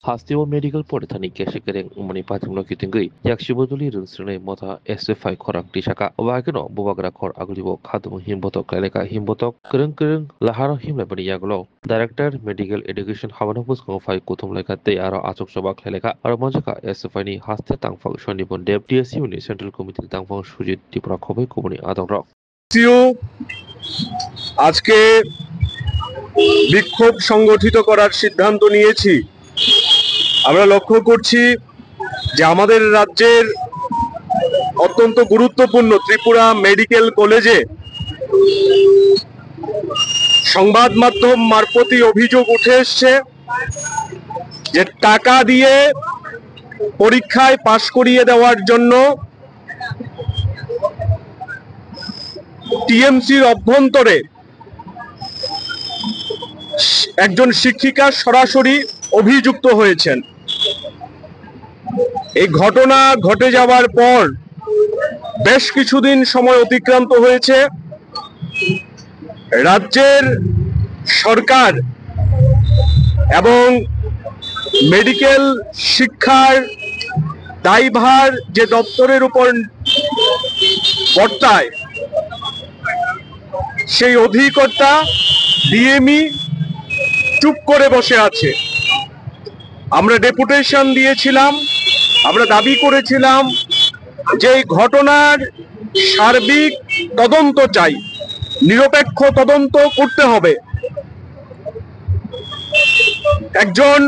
Hasteo medical polythani keshikering umani patimlo kitengui yakshiboduli runsrene mota SFI korak disaka wageno bubagra kor agulibo khadmu himbotok kaleka himbotok kereng laharo himlabani yaglo Director Medical Education Habanapus Kongfai Kutum Lekate Aro Achok Sobak Leleka Aro Monjaka SFI ni Haste Tangfang Shonibon Dev TSU ni Central Committee Tangfang Sujit Tipura Khobe Kumuni Adongrok আজকে বিক্ষোভ সংগঠিত করার সিদ্ধান্ত নিয়েছি। আমরা লক্ষ্য করছি যে আমাদের রাজ্যের অত্যন্ত গুরুত্বপূর্ণ ত্রিপুরা মেডিকেল কলেজে সংবাদ মাধ্যম মারফতই অভিযোগ উঠে এসছে যে টাকা দিয়ে পরীক্ষায় পাশ করিয়ে দেওয়ার জন্য টিএমসির অভ্যন্তরে একজন শিক্ষিকা সরাসরি অভিযুক্ত হয়েছেন। এই ঘটনা ঘটে যাওয়ার পর বেশ কিছুদিন সময় অতিক্রান্ত হয়েছে। রাজ্যের সরকার এবং মেডিকেল শিক্ষার দায়ভার যে দপ্তরের উপর বর্তায় সেই অধিকর্তা ডিএমই চুপ করে বসে আছে। আমরা ডেপুটেশন দিয়েছিলাম, আমরা দাবি করেছিলাম যে এই ঘটনার সার্বিক তদন্ত চাই, নিরপেক্ষ তদন্ত করতে হবে। একজন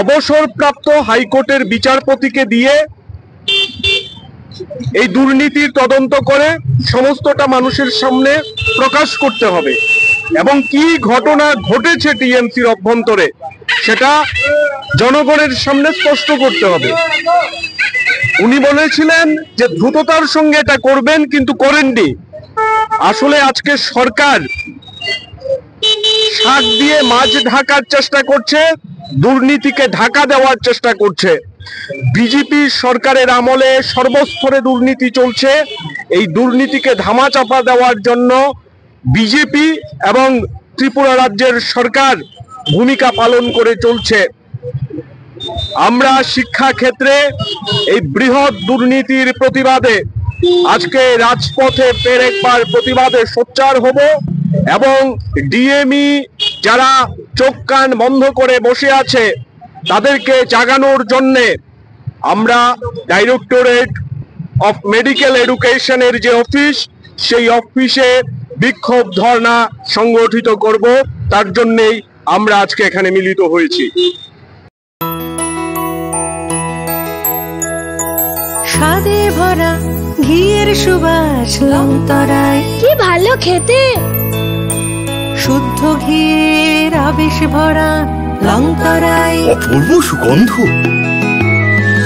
অবসরপ্রাপ্ত হাইকোর্টের বিচারপতিকে দিয়ে এই দুর্নীতির তদন্ত করে সমস্তটা মানুষের সামনে প্রকাশ করতে হবে এবং কি ঘটনা ঘটেছে টিএমসির অভ্যন্তরে সেটা জনগণের সামনে স্পষ্ট করতে হবে। উনি বলেছিলেন যে দ্রুততার সঙ্গে এটা করবেন, কিন্তু করেননি। আসলে আজকে সরকার শাক দিয়ে মাছ ঢাকার চেষ্টা করছে, দুর্নীতিকে ঢাকা দেওয়ার চেষ্টা করছে। বিজেপি সরকারের আমলে সর্বস্তরে দুর্নীতি চলছে। এই দুর্নীতিকে ধামাচাপা দেওয়ার জন্য বিজেপি এবং ত্রিপুরা রাজ্যের সরকার ভূমিকা পালন করে চলছে। আমরা শিক্ষা ক্ষেত্রে এই বৃহৎ দুর্নীতির প্রতিবাদে আজকে রাজপথে ফের একবার প্রতিবাদে সোচ্চার হব এবং ডিএমই যারা চোখ কান বন্ধ করে বসে আছে তাদেরকে জাগানোর জন্যে আমরা ডাইরেক্টরেট অফ মেডিকেল এডুকেশনের যে অফিস সেই অফিসে বিক্ষোভ ধর্ণা সংগঠিত করব। তার জন্যই আমরা আজকে এখানে মিলিত হয়েছি। স্বাদে ভরা ঘিয়ের সুবাস লংতরায়, কি ভালো খেতে। শুদ্ধ ঘিয়ের আবেশ ভরা লংতরায়, অপূর্ব সুগন্ধ।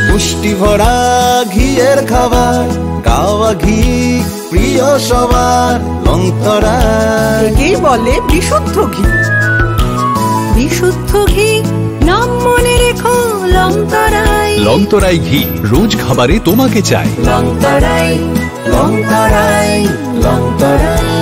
পুষ্টি ভরা ঘিয়ের খাবার, গাওয়া ঘি প্রিয় সবার লংতরায়। একেই বলে বিশুদ্ধ ঘি। বিশুদ্ধ ঘি নাম মনে রেখো লংতরায়। লংতরাই ঘি রোজ খাবারে তোমাকে চাই। লংতরায় লংতরায় লংতরায়।